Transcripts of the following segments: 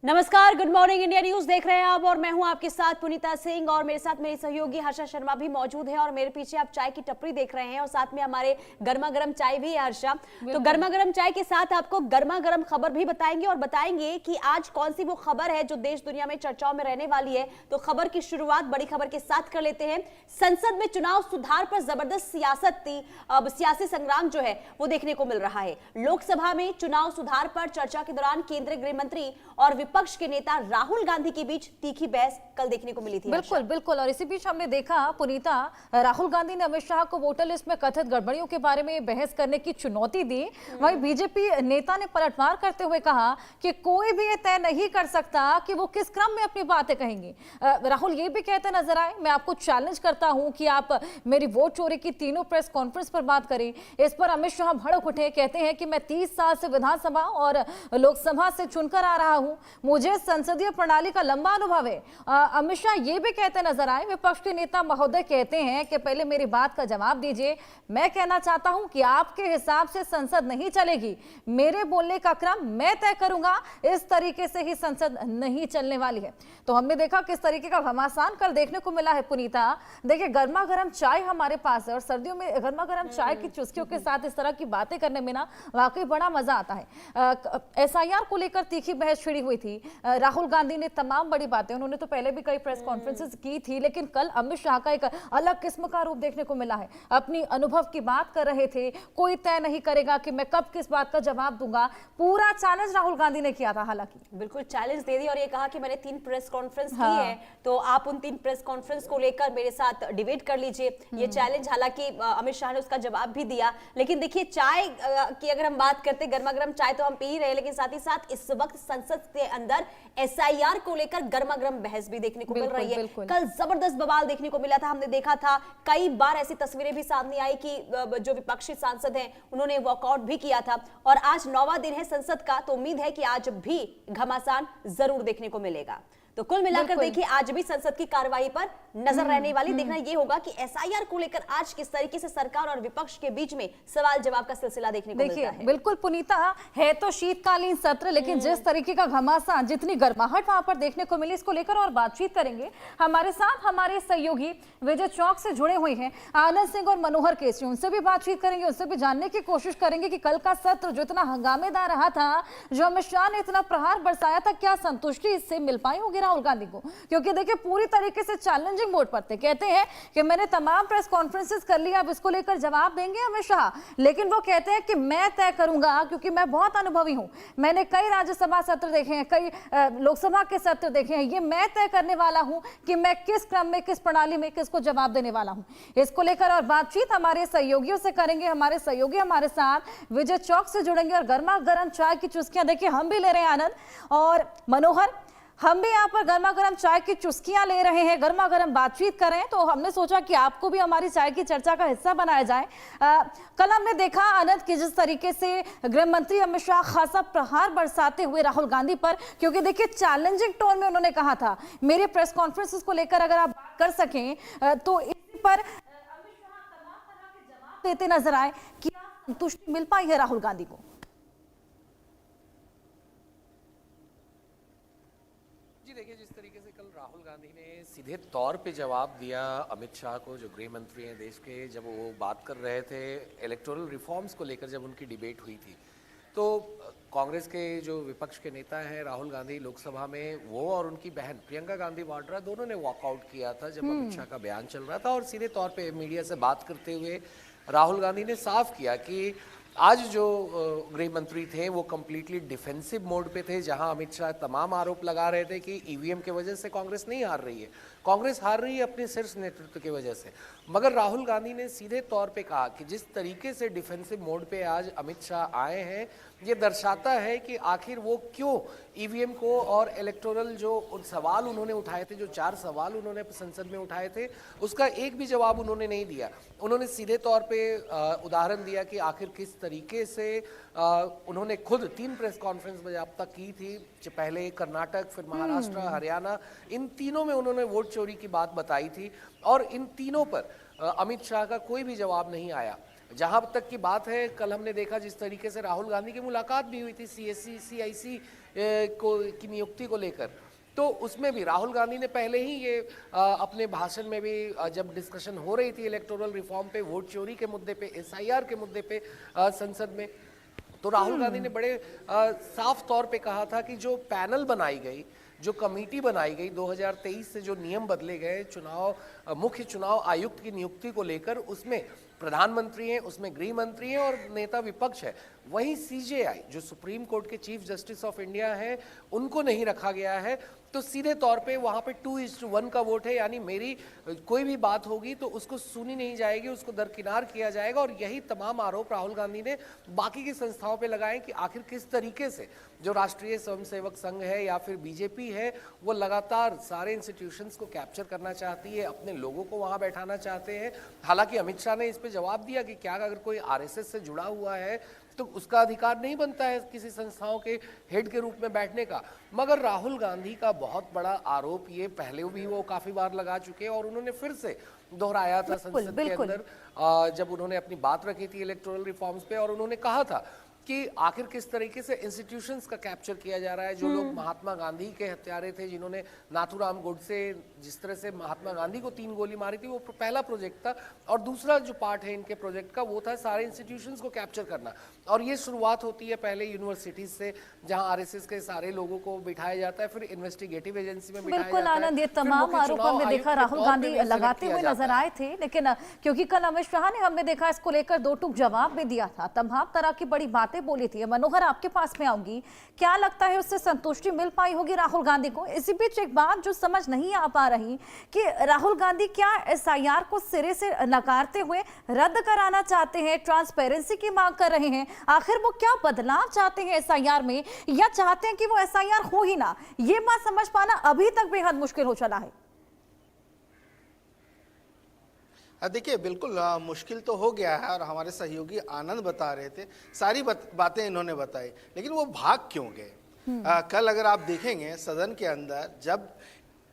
नमस्कार, good morning India news देख रहे हैं आप और मैं हूं आपके साथ पुनीता सिंह और मेरे साथ मेरी सहयोगी हर्षा शर्मा भी मौजूद है और मेरे पीछे आप चाय की टपरी देख रहे हैं और साथ में हमारे गर्मा गर्म चाय भी है हर्षा। तो गर्मा गर्म चाय के साथ आपको गर्मा गर्म खबर भी बताएंगे और बताएंगे कि आज कौन सी वो खबर है जो देश दुनिया में चर्चाओं में रहने वाली है। तो खबर की शुरुआत बड़ी खबर के साथ कर लेते हैं। संसद में चुनाव सुधार पर जबरदस्त सियासी संग्राम जो है वो देखने को मिल रहा है। लोकसभा में चुनाव सुधार पर चर्चा के दौरान केंद्रीय गृह मंत्री और विपक्ष के नेता राहुल गांधी के बीच तीखी बहस कल देखने को मिली थी। बिल्कुल बिल्कुल। और इसी बीच हमने देखा पुनीता, राहुल गांधी ने अमित शाह को वोटर लिस्ट में कथित गड़बड़ियों के बारे में बहस करने की चुनौती दी। वहीं बीजेपी नेता ने पलटवार करते हुए कहा कि कोई भी ये तय नहीं कर सकता कि वो किस क्रम में अपनी बातें कहेंगे। राहुल ये भी कहते नजर आए, मैं आपको चैलेंज करता हूं कि आप मेरी वोट चोरी की तीनों प्रेस कॉन्फ्रेंस पर बात करें। इस पर अमित शाह भड़क उठे, कहते हैं कि मैं 30 साल से विधानसभा और लोकसभा से चुनकर आ रहा हूं, मुझे संसदीय प्रणाली का लंबा अनुभव है। अमित शाह ये भी कहते नजर आए। विपक्ष के नेता महोदय कहते हैं कि पहले मेरी बात का जवाब दीजिए, मैं कहना चाहता हूं कि आपके हिसाब से संसद नहीं चलेगी, मेरे बोलने का क्रम मैं तय करूंगा, इस तरीके से ही संसद नहीं चलने वाली है। तो हमने देखा किस तरीके का घमासान कल देखने को मिला है पुनीता। देखिए, गर्मा गर्म चाय हमारे पास है और सर्दियों में गर्मा गर्म चाय की चुस्कियों के साथ इस तरह की बातें करने में ना वाकई बड़ा मजा आता है। एसआईआर को लेकर तीखी बहस छिड़ी हुई थी। राहुल गांधी ने तमाम बड़ी बातें, उन्होंने तो पहले भी कई प्रेस कॉन्फ्रेंसेस की थी, लेकिन कल अमित शाह का एक अलग किस्म का रूप देखने को मिला है। अपनी अनुभव की बात कर रहे थे, कोई तय नहीं करेगा कि मैं कब किस बात का जवाब दूंगा। पूरा चैलेंज राहुल गांधी ने किया था। हालांकि बिल्कुल चैलेंज दे दी और ये कहा कि मैंने 3 प्रेस कॉन्फ्रेंस की है, तो आप उन 3 प्रेस कॉन्फ्रेंस को लेकर मेरे साथ डिबेट कर लीजिए। ये चैलेंज, हालांकि अमित शाह ने उसका जवाब भी दिया। लेकिन देखिए, चाय की अगर हम बात करते, गर्मा गर्म चाय तो हम पी ही रहे, लेकिन साथ ही साथ इस वक्त संसद के अंदर एसआईआर को लेकर गर्मा गर्म बहस भी देखने को मिल रही है। कल जबरदस्त बवाल देखने को मिला था। हमने देखा था कई बार ऐसी तस्वीरें भी सामने आई कि जो विपक्षी सांसद हैं उन्होंने वॉकआउट भी किया था। और आज 9वां दिन है संसद का, तो उम्मीद है कि आज भी घमासान जरूर देखने को मिलेगा। तो कुल मिलाकर देखिए, आज भी संसद की कार्रवाई पर नजर रहने वाली। देखना यह होगा कि एसआईआर को लेकर आज किस तरीके से सरकार और विपक्ष के बीच में सवाल जवाब का सिलसिला देखने को मिलता है। बिल्कुल पुनीता, है तो शीतकालीन सत्र, लेकिन जिस तरीके का घमासान, जितनी गर्माहट वहां पर देखने को मिली, इसको लेकर और बातचीत करेंगे। हमारे साथ हमारे सहयोगी विजय चौक से जुड़े हुए हैं आनंद सिंह और मनोहर केसरी, उनसे भी बातचीत करेंगे, उनसे भी जानने की कोशिश करेंगे कि कल का सत्र जो इतना हंगामेदार रहा था, जो अमित शाह ने इतना प्रहार बरसाया था, क्या संतुष्टि इससे मिल पाई होगी राहुल गांधी को? क्योंकि देखिए, पूरी तरीके से चैलेंजिंग मोड पर थे। कहते हैं कि मैंने तमाम प्रेस कॉन्फ्रेंसेस कर ली, अब इसको लेकर जवाब देंगे अमित शाह, लेकिन वो कहते हैं कि मैं तय करूंगा क्योंकि मैं बहुत अनुभवी हूं, मैंने कई राज्यसभा सत्र देखे हैं, कई लोकसभा के सत्र देखे हैं, ये मैं तय करने वाला हूं कि मैं किस क्रम में, किस प्रणाली में किसको जवाब देने वाला हूं। इसको लेकर और बातचीत हमारे सहयोगियों से करेंगे। हमारे सहयोगी हमारे साथ विजय चौक से जुड़ेंगे और गर्मा गर्म चाय की चुस्कियां देखिए हम भी ले रहे हैं, आनंद और मनोहर, हम भी यहाँ पर गर्मा गर्म चाय की चुस्कियां ले रहे हैं, गर्मा गर्म बातचीत कर रहे हैं। तो हमने सोचा कि आपको भी हमारी चाय की चर्चा का हिस्सा बनाया जाए। कल हमने देखा आनंद कि जिस तरीके से गृह मंत्री अमित शाह खासा प्रहार बरसाते हुए राहुल गांधी पर, क्योंकि देखिए चैलेंजिंग टोन में उन्होंने कहा था, मेरे प्रेस कॉन्फ्रेंसेस को लेकर अगर आप बात कर सकें तो इस पर अमित शाह तमाम तरह के जवाब देते नजर आए। क्या संतुष्टि मिल पाई है राहुल गांधी को? देखिए, जिस तरीके से कल राहुल गांधी ने सीधे तौर पे जवाब दिया अमित शाह को, जो गृह मंत्री हैं देश के, जब वो बात कर रहे थे इलेक्टोरल रिफॉर्म्स को लेकर, जब उनकी डिबेट हुई थी, तो कांग्रेस के जो विपक्ष के नेता हैं राहुल गांधी, लोकसभा में वो और उनकी बहन प्रियंका गांधी वाड्रा दोनों ने वॉकआउट किया था जब अमित शाह का बयान चल रहा था। और सीधे तौर पे मीडिया से बात करते हुए राहुल गांधी ने साफ किया कि आज जो गृह मंत्री थे वो कम्प्लीटली डिफेंसिव मोड पे थे, जहां अमित शाह तमाम आरोप लगा रहे थे कि ईवीएम के वजह से कांग्रेस नहीं हार रही है, कांग्रेस हार रही है अपने शीर्ष नेतृत्व की वजह से। मगर राहुल गांधी ने सीधे तौर पे कहा कि जिस तरीके से डिफेंसिव मोड पे आज अमित शाह आए हैं, ये दर्शाता है कि आखिर वो क्यों ईवीएम को और इलेक्टोरल जो सवाल उन्होंने उठाए थे, जो 4 सवाल उन्होंने संसद में उठाए थे, उसका एक भी जवाब उन्होंने नहीं दिया। उन्होंने सीधे तौर पे उदाहरण दिया कि आखिर किस तरीके से उन्होंने खुद 3 प्रेस कॉन्फ्रेंस में अब तक की थी, पहले कर्नाटक, फिर महाराष्ट्र, हरियाणा, इन तीनों में उन्होंने वोट चोरी की बात बताई थी और इन तीनों पर अमित शाह का कोई भी जवाब नहीं आया। जहां तक की बात है, कल हमने देखा जिस तरीके से राहुल गांधी की मुलाकात भी हुई थी सीएससी सीआईसी की नियुक्ति को लेकर, तो उसमें भी राहुल गांधी ने पहले ही ये अपने भाषण में भी जब डिस्कशन हो रही थी इलेक्टोरल रिफॉर्म पे, वोट चोरी के मुद्दे पे, एसआईआर के मुद्दे पे संसद में, तो राहुल गांधी ने बड़े साफ तौर पे कहा था कि जो पैनल बनाई गई, जो कमेटी बनाई गई 2023 से जो नियम बदले गए मुख्य चुनाव आयुक्त की नियुक्ति को लेकर, उसमें प्रधानमंत्री हैं, उसमें गृह मंत्री हैं और नेता विपक्ष है। वहीं सीजेआई जो सुप्रीम कोर्ट के चीफ जस्टिस ऑफ इंडिया हैं, उनको नहीं रखा गया है। तो सीधे तौर पे वहां पे 2:1 का वोट है, यानी मेरी कोई भी बात होगी तो उसको सुनी नहीं जाएगी, उसको दरकिनार किया जाएगा। और यही तमाम आरोप राहुल गांधी ने बाकी की संस्थाओं पे लगाए कि आखिर किस तरीके से जो राष्ट्रीय स्वयंसेवक संघ है या फिर बीजेपी है, वो लगातार सारे इंस्टीट्यूशंस को कैप्चर करना चाहती है, अपने लोगों को वहां बैठाना चाहते हैं। हालांकि अमित शाह ने इस पे जवाब दिया कि क्या अगर कोई आरएसएस से जुड़ा हुआ है तो उसका अधिकार नहीं बनता है किसी संस्थाओं के हेड के रूप में बैठने का। मगर राहुल गांधी का बहुत बड़ा आरोप ये पहले भी वो काफी बार लगा चुके हैं और उन्होंने फिर से दोहराया था संसद के अंदर जब उन्होंने अपनी बात रखी थी इलेक्टोरल रिफॉर्म्स पे, और उन्होंने कहा था कि आखिर किस तरीके से इंस्टीट्यूशंस का कैप्चर किया जा रहा है। जो लोग महात्मा गांधी के हत्यारे थे, जिन्होंने नाथूराम गोडसे जिस तरह से महात्मा गांधी को 3 गोली मारी थी, वो पहला प्रोजेक्ट था। और दूसरा जो पार्ट है इनके प्रोजेक्ट का, वो था सारे इंस्टीट्यूशंस को कैप्चर करना। और ये शुरुआत होती है पहले यूनिवर्सिटीज से, जहां आरएसएस के सारे लोगों को बिठाया जाता है, फिर इन्वेस्टिगेटिव एजेंसी में बिठाया बिल्कुल जाता है। आनंद, ये फिर तमाम मुख्य आरोप चुनाव हमने आयुक्त देखा के राहुल तौर पे गांधी भी select लगाते किया हुए जाता नजर है। आए थे, लेकिन क्योंकि कल अमित शाह ने हमने देखा इसको लेकर 2 टूक जवाब भी दिया था, तमाम तरह की बड़ी बातें बोली थी। मनोहर, आपके पास में आऊंगी, क्या लगता है उससे संतुष्टि मिल पाई होगी राहुल गांधी को? इसी बीच एक बात जो समझ नहीं आ पा रही कि राहुल गांधी क्या एसआईआर को सिरे से नकारते हुए रद्द कराना चाहते हैं, ट्रांसपेरेंसी की मांग कर रहे हैं? आखिर वो क्या बदलाव चाहते हैं एसआईआर में, या चाहते हैं कि वो एसआईआर हो ही ना? ये बात समझ पाना अभी तक बेहद मुश्किल हो चला है। देखिए, बिल्कुल मुश्किल तो हो गया है और हमारे सहयोगी आनंद बता रहे थे, सारी बातें इन्होंने बताई, लेकिन वो भाग क्यों गए? कल अगर आप देखेंगे सदन के अंदर जब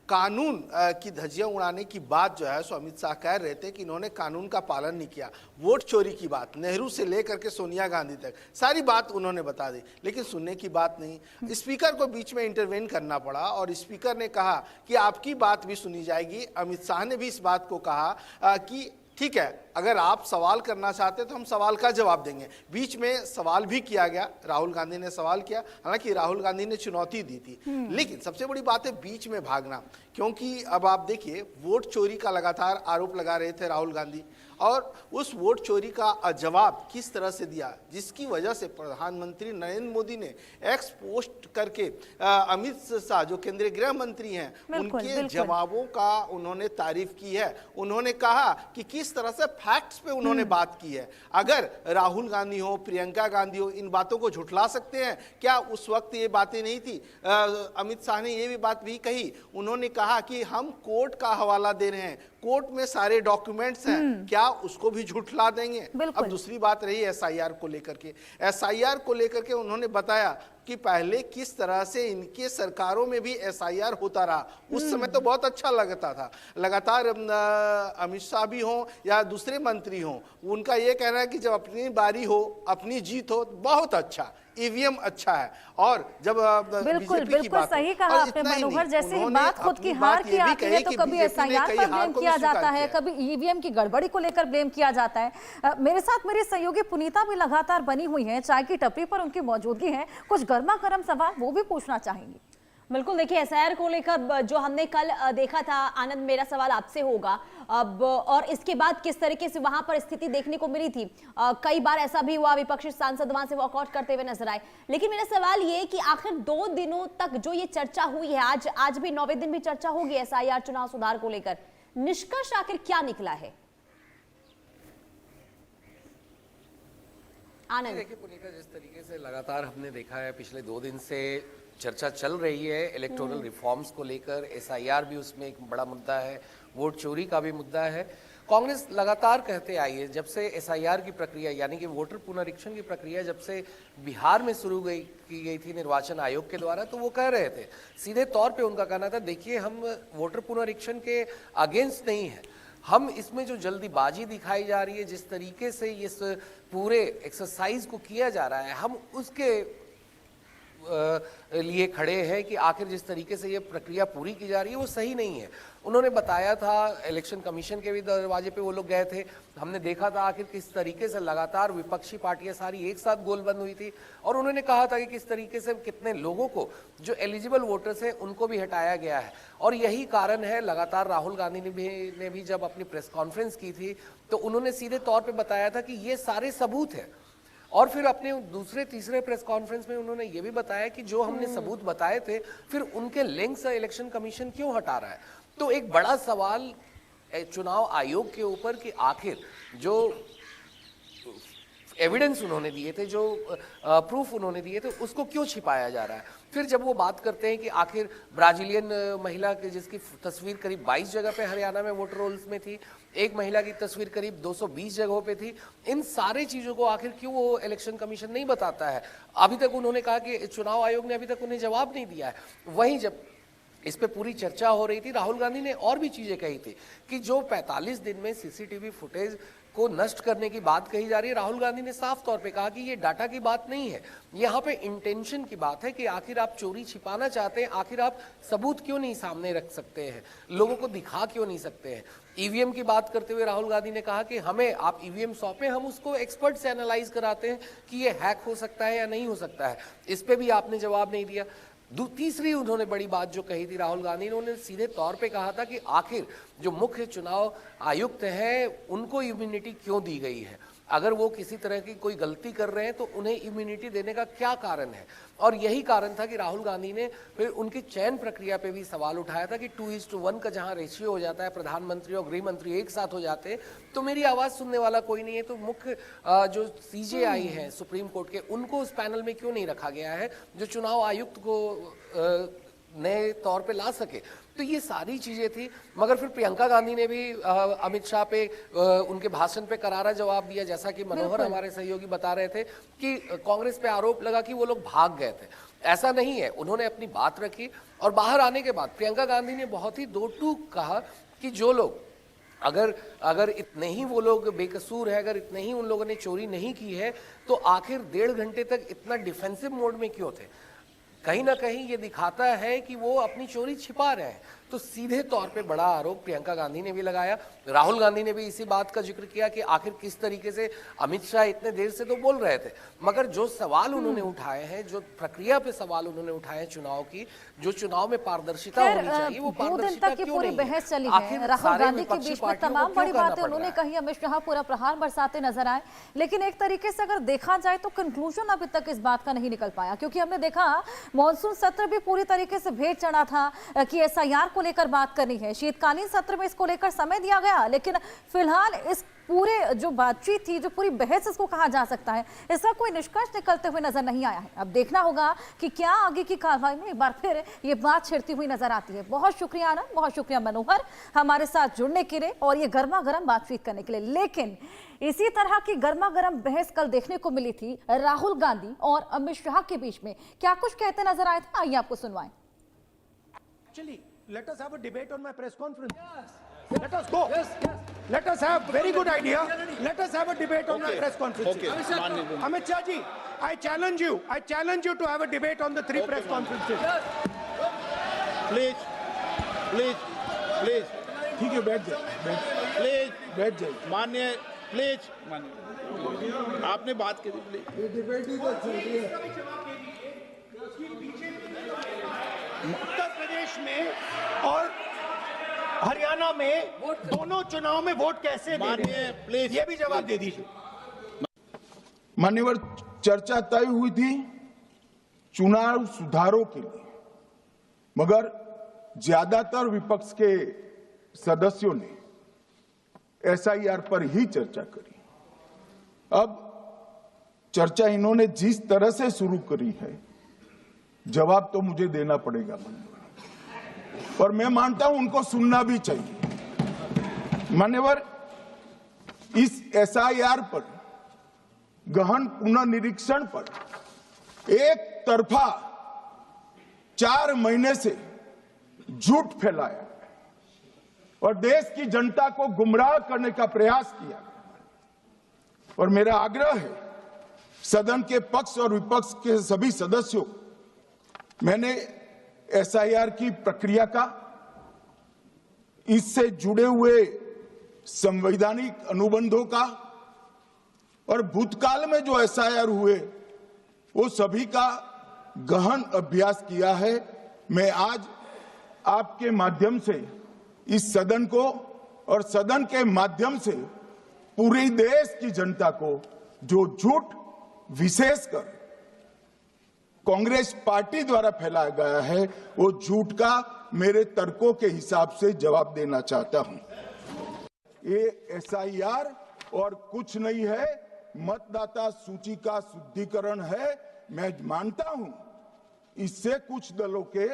कानून की धज्जियां उड़ाने की बात जो है, सो अमित शाह कह रहे थे कि इन्होंने कानून का पालन नहीं किया। वोट चोरी की बात नेहरू से लेकर के सोनिया गांधी तक सारी बात उन्होंने बता दी, लेकिन सुनने की बात नहीं। स्पीकर को बीच में इंटरवेन करना पड़ा और स्पीकर ने कहा कि आपकी बात भी सुनी जाएगी। अमित शाह ने भी इस बात को कहा कि ठीक है, अगर आप सवाल करना चाहते तो हम सवाल का जवाब देंगे। बीच में सवाल भी किया गया, राहुल गांधी ने सवाल किया, हालांकि राहुल गांधी ने चुनौती दी थी, लेकिन सबसे बड़ी बात है बीच में भागना। क्योंकि अब आप देखिए, वोट चोरी का लगातार आरोप लगा रहे थे राहुल गांधी, और उस वोट चोरी का जवाब किस तरह से दिया, जिसकी वजह से प्रधानमंत्री नरेंद्र मोदी ने एक्स पोस्ट करके अमित शाह जो केंद्रीय गृह मंत्री हैं, उनके जवाबों का उन्होंने तारीफ की है। उन्होंने कहा कि किस तरह से फैक्ट्स पे उन्होंने बात की है। अगर राहुल गांधी हो, प्रियंका गांधी हो, इन बातों को झुठला सकते हैं क्या? उस वक्त ये बातें नहीं थी। अमित शाह ने ये भी बात भी कही, उन्होंने कहा कि हम कोर्ट का हवाला दे रहे हैं, कोर्ट में सारे डॉक्यूमेंट्स हैं, क्या उसको भी झुठला देंगे? अब दूसरी बात रही एसआईआर को लेकर के। एसआईआर को लेकर के उन्होंने बताया कि पहले किस तरह से इनके सरकारों में भी एसआईआर होता रहा। उस समय तो बहुत अच्छा लगता था, लगातार अमित शाह भी हो या दूसरे मंत्री हो, उनका ये कहना है कि जब अपनी बारी हो, अपनी जीत हो, बहुत अच्छा, ईवीएम अच्छा है। और जब बिल्कुल बिल्कुल सही कहा आपने मनोहर, जैसे ही बात खुद की हार की आती है तो कभी एसआईआर पर ब्लेम किया जाता है, कभी ईवीएम की गड़बड़ी को लेकर ब्लेम किया जाता है। मेरे साथ मेरी सहयोगी पुनीता भी लगातार बनी हुई है, चाय की टपरी पर उनकी मौजूदगी है, कुछ गर्मा गर्म सवाल वो भी पूछना चाहेंगी। बिल्कुल, देखिए एसआईआर को लेकर जो हमने कल देखा था, आनंद, मेरा सवाल आपसे होगा अब, और इसके बाद किस तरीके से वहां पर स्थिति देखने को मिली थी। कई बार ऐसा भी हुआ, विपक्षी सांसद वहां से वॉकआउट करते हुए नजर आए। लेकिन मेरा सवाल ये कि आखिर 2 दिनों तक जो ये चर्चा हुई है, आज भी 9वें दिन भी चर्चा होगी एसआईआर चुनाव सुधार को लेकर, निष्कर्ष आखिर क्या निकला है? आनंद, देखिए पुनीता, जिस तरीके से लगातार हमने देखा है पिछले 2 दिन से चर्चा चल रही है इलेक्टोरल रिफॉर्म्स को लेकर, एसआईआर भी उसमें एक बड़ा मुद्दा है, वोट चोरी का भी मुद्दा है। कांग्रेस लगातार कहते आई है, जब से एसआईआर की प्रक्रिया यानी कि वोटर पुनरीक्षण की प्रक्रिया जब से बिहार में शुरू की गई थी निर्वाचन आयोग के द्वारा, तो वो कह रहे थे, सीधे तौर पे उनका कहना था, देखिए हम वोटर पुनरीक्षण के अगेंस्ट नहीं है, हम इसमें जो जल्दीबाजी दिखाई जा रही है, जिस तरीके से इस पूरे एक्सरसाइज को किया जा रहा है, हम उसके लिए खड़े हैं कि आखिर जिस तरीके से ये प्रक्रिया पूरी की जा रही है वो सही नहीं है। उन्होंने बताया था, इलेक्शन कमीशन के भी दरवाजे पे वो लोग गए थे, हमने देखा था आखिर किस तरीके से लगातार विपक्षी पार्टियां सारी एक साथ गोलबंद हुई थी, और उन्होंने कहा था कि किस तरीके से कितने लोगों को जो एलिजिबल वोटर्स हैं उनको भी हटाया गया है। और यही कारण है, लगातार राहुल गांधी ने भी जब अपनी प्रेस कॉन्फ्रेंस की थी तो उन्होंने सीधे तौर पर बताया था कि ये सारे सबूत हैं। और फिर अपने दूसरे तीसरे प्रेस कॉन्फ्रेंस में उन्होंने ये भी बताया कि जो हमने सबूत बताए थे फिर उनके लिंक से इलेक्शन कमीशन क्यों हटा रहा है। तो एक बड़ा सवाल चुनाव आयोग के ऊपर कि आखिर जो एविडेंस उन्होंने दिए थे, जो प्रूफ उन्होंने दिए थे, उसको क्यों छिपाया जा रहा है। फिर जब वो बात करते हैं कि आखिर ब्राजीलियन महिला की जिसकी तस्वीर करीब 22 जगह पे हरियाणा में वोटर रोल्स में थी, एक महिला की तस्वीर करीब 220 जगहों पे थी, इन सारी चीजों को आखिर क्यों वो इलेक्शन कमीशन नहीं बताता है। अभी तक उन्होंने कहा कि चुनाव आयोग ने अभी तक उन्हें जवाब नहीं दिया है। वहीं जब इस पे पूरी चर्चा हो रही थी, राहुल गांधी ने और भी चीजें कही थी कि जो 45 दिन में सीसीटीवी फुटेज को नष्ट करने की बात कही जा रही है, राहुल गांधी ने साफ तौर पे कहा कि ये डाटा की बात नहीं है, यहाँ पे इंटेंशन की बात है कि आखिर आप चोरी छिपाना चाहते हैं, आखिर आप सबूत क्यों नहीं सामने रख सकते हैं, लोगों को दिखा क्यों नहीं सकते हैं। ईवीएम की बात करते हुए राहुल गांधी ने कहा कि हमें आप ईवीएम सौंपे, हम उसको एक्सपर्ट से एनालाइज कराते हैं कि ये हैक हो सकता है या नहीं हो सकता है। इस पे भी आपने जवाब नहीं दिया। तीसरी उन्होंने बड़ी बात जो कही थी राहुल गांधी ने, उन्होंने सीधे तौर पे कहा था कि आखिर जो मुख्य चुनाव आयुक्त हैं उनको इम्यूनिटी क्यों दी गई है। अगर वो किसी तरह की कोई गलती कर रहे हैं तो उन्हें इम्यूनिटी देने का क्या कारण है। और यही कारण था कि राहुल गांधी ने फिर उनकी चयन प्रक्रिया पे भी सवाल उठाया था कि 2:1 का जहां रेशियो हो जाता है, प्रधानमंत्री और गृह मंत्री एक साथ हो जाते हैं तो मेरी आवाज सुनने वाला कोई नहीं है, तो मुख्य जो सीजेआई हैं सुप्रीम कोर्ट के, उनको उस पैनल में क्यों नहीं रखा गया है जो चुनाव आयुक्त को नए तौर पे ला सके। तो ये सारी चीजें थी। मगर फिर प्रियंका गांधी ने भी अमित शाह पे उनके भाषण पे करारा जवाब दिया, जैसा कि मनोहर हमारे सहयोगी बता रहे थे कि कांग्रेस पे आरोप लगा कि वो लोग भाग गए थे। ऐसा नहीं है, उन्होंने अपनी बात रखी और बाहर आने के बाद प्रियंका गांधी ने बहुत ही दो टूक कहा कि जो लोग अगर इतने ही वो लोग बेकसूर है, अगर इतने ही उन लोगों ने चोरी नहीं की है तो आखिर 1.5 घंटे तक इतना डिफेंसिव मोड में क्यों थे। कहीं ना कहीं ये दिखाता है कि वो अपनी चोरी छिपा रहे हैं। तो सीधे तौर पे बड़ा आरोप प्रियंका गांधी ने भी लगाया। राहुल गांधी ने भी इसी बात का जिक्र किया कि आखिर किस तरीके से अमित शाह इतने देर से तो बोल रहे थे, मगर जो सवाल उन्होंने उठाए हैं, जो प्रक्रिया पे सवाल उन्होंने उठाए हैं चुनाव की, जो चुनाव में पारदर्शिता होनी चाहिए, वो पारदर्शिता क्यों पूरी नहीं बहस चली है। है, राहुल गांधी के बीच में तमाम बड़ी बातें उन्होंने कही, अमित शाह पूरा प्रहार बरसाते नजर आए। लेकिन एक तरीके से अगर देखा जाए तो कंक्लूजन अभी तक इस बात का नहीं निकल पाया, क्योंकि हमने देखा मॉनसून सत्र भी पूरी तरीके से भेंट चढ़ा था कि एसआईआर को लेकर बात करनी है। शीतकालीन सत्र में इसको लेकर समय दिया गया, लेकिन फिलहाल इस पूरे जो बातचीत थी, जो पूरी बहस इसको कहा जा सकता है, इसका कोई निष्कर्ष निकलते हुए नजर नहीं आया है। अब देखना होगा कि क्या आगे की कार्रवाई में एक बार फिर ये बात छिड़ती हुई नजर आती है। बहुत शुक्रिया आनंद, बहुत शुक्रिया मनोहर हमारे साथ जुड़ने के लिए और ये गर्मा गर्म बातचीत करने के लिए। लेकिन इसी तरह की गर्मा गर्म बहस कल देखने को मिली थी राहुल गांधी और अमित शाह के बीच में। क्या कुछ कहते नजर आए थे, आइए आपको सुनवाएं। Actually, let us have a debate on my press conference. Yes. Let us go. Yes. Let us have very good idea. Let us have a debate on my press conference. Okay. Amit Shah ji, I challenge you. I challenge you to have a debate on the 3 press conferences. Please, please, please. ठीक है, बैठ जाइए. Please, बैठ जाइए. माननीय, please, माननीय. आपने बात करी, प्लीज. ये डिबेट ही तो चल रही है. उत्तर प्रदेश में और हरियाणा में दोनों चुनाव में वोट कैसे दे रहे हैं, प्लीज ये भी जवाब दे दीजिए। मान्यवर, चर्चा तय हुई थी चुनाव सुधारों के लिए, मगर ज्यादातर विपक्ष के सदस्यों ने एसआईआर पर ही चर्चा करी। अब चर्चा इन्होंने जिस तरह से शुरू करी है, जवाब तो मुझे देना पड़ेगा मान्यवर, और मैं मानता हूं उनको सुनना भी चाहिए। मान्यवर, इस एसआईआर पर, गहन पुनर्निरीक्षण पर एक तरफा 4 महीने से झूठ फैलाया और देश की जनता को गुमराह करने का प्रयास किया। और मेरा आग्रह है सदन के पक्ष और विपक्ष के सभी सदस्यों, मैंने एसआईआर की प्रक्रिया का, इससे जुड़े हुए संवैधानिक अनुबंधों का और भूतकाल में जो एसआईआर हुए वो सभी का गहन अभ्यास किया है। मैं आज आपके माध्यम से इस सदन को और सदन के माध्यम से पूरे देश की जनता को जो झूठ विशेषकर कांग्रेस पार्टी द्वारा फैलाया गया है वो झूठ का मेरे तर्कों के हिसाब से जवाब देना चाहता हूं। ये एसआईआर और कुछ नहीं है, मतदाता सूची का शुद्धिकरण है। मैं मानता हूं इससे कुछ दलों के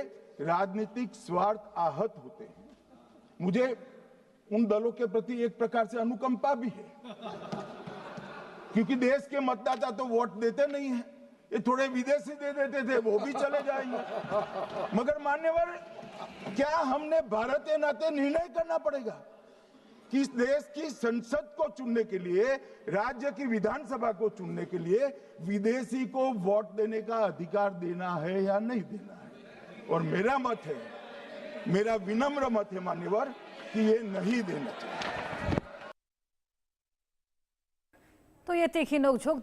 राजनीतिक स्वार्थ आहत होते हैं। मुझे उन दलों के प्रति एक प्रकार से अनुकंपा भी है, क्योंकि देश के मतदाता तो वोट देते नहीं है। ये थोड़े विदेशी दे देते थे, वो भी चले जाएंगे। मगर मान्यवर, क्या हमने भारत के नाते निर्णय करना पड़ेगा कि इस देश की संसद को चुनने के लिए, राज्य की विधानसभा को चुनने के लिए विदेशी को वोट देने का अधिकार देना है या नहीं देना है? और मेरा मत है, मेरा विनम्र मत है मान्यवर, कि ये नहीं देना चाहिए। तो ये तीखी नोकझोंक